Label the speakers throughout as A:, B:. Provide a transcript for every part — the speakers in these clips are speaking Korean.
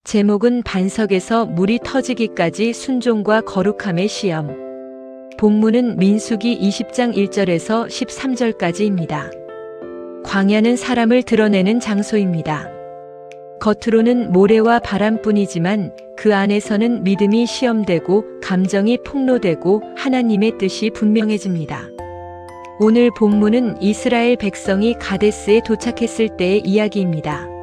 A: 제목은 반석에서 물이 터지기까지 순종과 거룩함의 시험. 본문은 민수기 20장 1절에서 13절까지입니다. 광야는 사람을 드러내는 장소입니다. 겉으로는 모래와 바람뿐이지만 그 안에서는 믿음이 시험되고 감정이 폭로되고 하나님의 뜻이 분명해집니다. 오늘 본문은 이스라엘 백성이 가데스에 도착했을 때의 이야기입니다.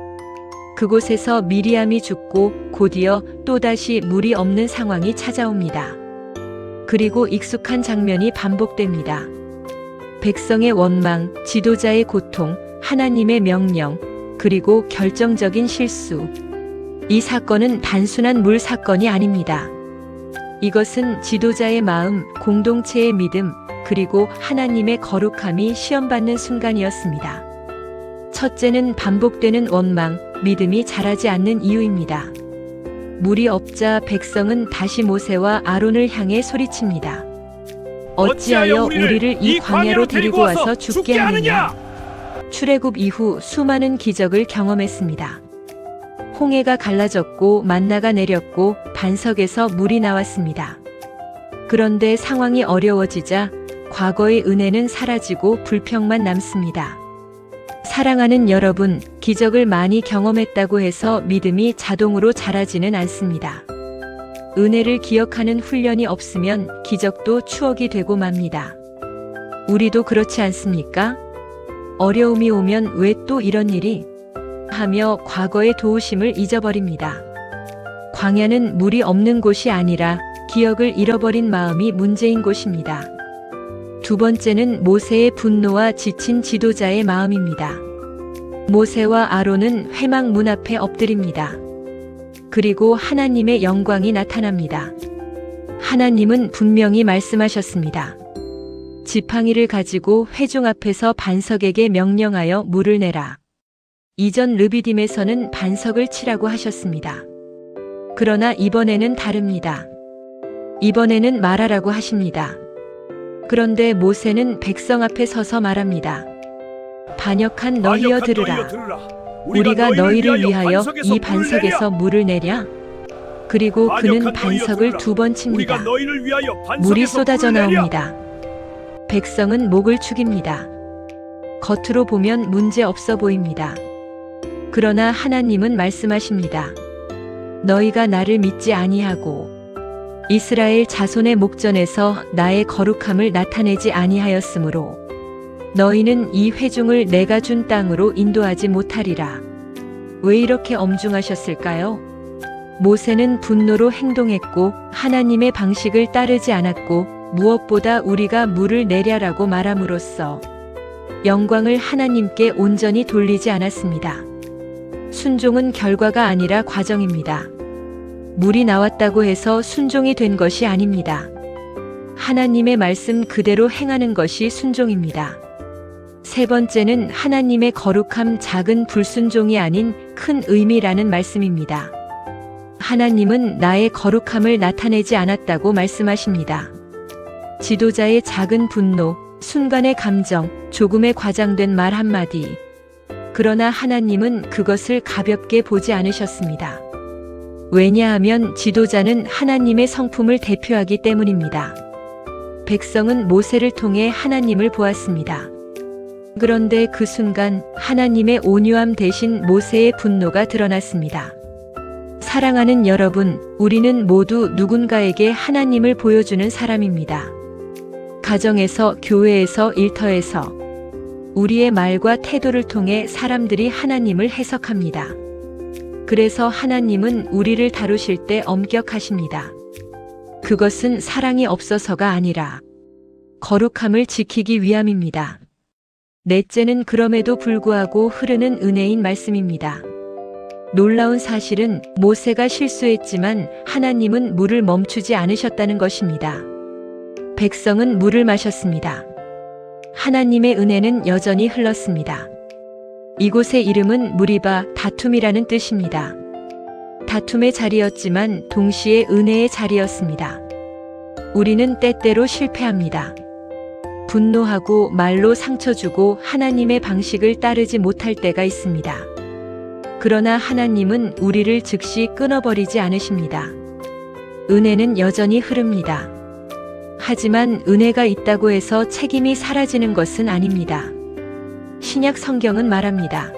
A: 그곳에서 미리암이 죽고 곧이어 또다시 물이 없는 상황이 찾아옵니다. 그리고 익숙한 장면이 반복됩니다. 백성의 원망, 지도자의 고통, 하나님의 명령, 그리고 결정적인 실수. 이 사건은 단순한 물 사건이 아닙니다. 이것은 지도자의 마음, 공동체의 믿음, 그리고 하나님의 거룩함이 시험받는 순간이었습니다. 첫째는 반복되는 원망, 믿음이 자라지 않는 이유입니다. 물이 없자 백성은 다시 모세와 아론을 향해 소리칩니다. 어찌하여 우리를 이 광야로 데리고 와서 죽게 하느냐? 출애굽 이후 수많은 기적을 경험했습니다. 홍해가 갈라졌고 만나가 내렸고 반석에서 물이 나왔습니다. 그런데 상황이 어려워지자 과거의 은혜는 사라지고 불평만 남습니다. 사랑하는 여러분, 기적을 많이 경험했다고 해서 믿음이 자동으로 자라지는 않습니다. 은혜를 기억하는 훈련이 없으면 기적도 추억이 되고 맙니다. 우리도 그렇지 않습니까? 어려움이 오면 왜 또 이런 일이? 하며 과거의 도우심을 잊어버립니다. 광야는 물이 없는 곳이 아니라 기억을 잃어버린 마음이 문제인 곳입니다. 두 번째는 모세의 분노와 지친 지도자의 마음입니다. 모세와 아론은 회막 문 앞에 엎드립니다. 그리고 하나님의 영광이 나타납니다. 하나님은 분명히 말씀하셨습니다. 지팡이를 가지고 회중 앞에서 반석에게 명령하여 물을 내라. 이전 르비딤에서는 반석을 치라고 하셨습니다. 그러나 이번에는 다릅니다. 이번에는 말하라고 하십니다. 그런데 모세는 백성 앞에 서서 말합니다. 반역한 너희여 들으라. 우리가 너희를 위하여 이 반석에서 물을 내랴? 그리고 그는 반석을 2번 칩니다. 물이 쏟아져 나옵니다. 백성은 목을 축입니다. 겉으로 보면 문제 없어 보입니다. 그러나 하나님은 말씀하십니다. 너희가 나를 믿지 아니하고 이스라엘 자손의 목전에서 나의 거룩함을 나타내지 아니하였으므로 너희는 이 회중을 내가 준 땅으로 인도하지 못하리라. 왜 이렇게 엄중하셨을까요? 모세는 분노로 행동했고 하나님의 방식을 따르지 않았고 무엇보다 우리가 물을 내랴라고 말함으로써 영광을 하나님께 온전히 돌리지 않았습니다. 순종은 결과가 아니라 과정입니다. 물이 나왔다고 해서 순종이 된 것이 아닙니다. 하나님의 말씀 그대로 행하는 것이 순종입니다. 세 번째는 하나님의 거룩함 작은 불순종이 아닌 큰 의미라는 말씀입니다. 하나님은 나의 거룩함을 나타내지 않았다고 말씀하십니다. 지도자의 작은 분노, 순간의 감정, 조금의 과장된 말 한마디. 그러나 하나님은 그것을 가볍게 보지 않으셨습니다. 왜냐하면 지도자는 하나님의 성품을 대표하기 때문입니다. 백성은 모세를 통해 하나님을 보았습니다. 그런데 그 순간 하나님의 온유함 대신 모세의 분노가 드러났습니다. 사랑하는 여러분, 우리는 모두 누군가에게 하나님을 보여주는 사람입니다. 가정에서, 교회에서, 일터에서 우리의 말과 태도를 통해 사람들이 하나님을 해석합니다. 그래서 하나님은 우리를 다루실 때 엄격하십니다. 그것은 사랑이 없어서가 아니라 거룩함을 지키기 위함입니다. 넷째는 그럼에도 불구하고 흐르는 은혜인 말씀입니다. 놀라운 사실은 모세가 실수했지만 하나님은 물을 멈추지 않으셨다는 것입니다. 백성은 물을 마셨습니다. 하나님의 은혜는 여전히 흘렀습니다. 이곳의 이름은 무리바, 다툼이라는 뜻입니다. 다툼의 자리였지만 동시에 은혜의 자리였습니다. 우리는 때때로 실패합니다. 분노하고 말로 상처 주고 하나님의 방식을 따르지 못할 때가 있습니다. 그러나 하나님은 우리를 즉시 끊어버리지 않으십니다. 은혜는 여전히 흐릅니다. 하지만 은혜가 있다고 해서 책임이 사라지는 것은 아닙니다. 신약 성경은 말합니다.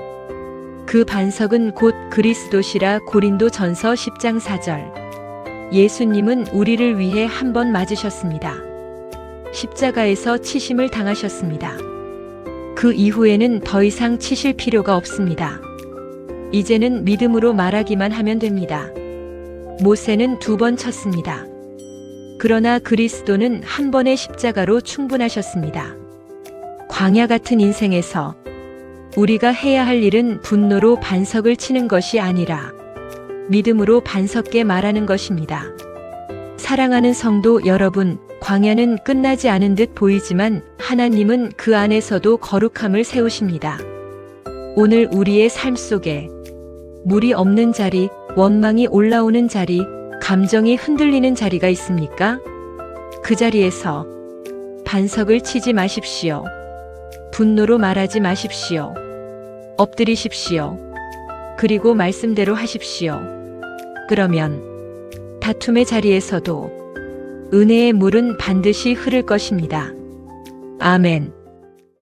A: 그 반석은 곧 그리스도시라. 고린도전서 10장 4절. 예수님은 우리를 위해 한 번 맞으셨습니다. 십자가에서 치심을 당하셨습니다. 그 이후에는 더 이상 치실 필요가 없습니다. 이제는 믿음으로 말하기만 하면 됩니다. 모세는 2번 쳤습니다. 그러나 그리스도는 한 번의 십자가로 충분하셨습니다. 광야 같은 인생에서 우리가 해야 할 일은 분노로 반석을 치는 것이 아니라 믿음으로 반석게 말하는 것입니다. 사랑하는 성도 여러분, 광야는 끝나지 않은 듯 보이지만 하나님은 그 안에서도 거룩함을 세우십니다. 오늘 우리의 삶 속에 물이 없는 자리, 원망이 올라오는 자리, 감정이 흔들리는 자리가 있습니까? 그 자리에서 반석을 치지 마십시오. 분노로 말하지 마십시오. 엎드리십시오. 그리고 말씀대로 하십시오. 그러면 다툼의 자리에서도 은혜의 물은 반드시 흐를 것입니다. 아멘.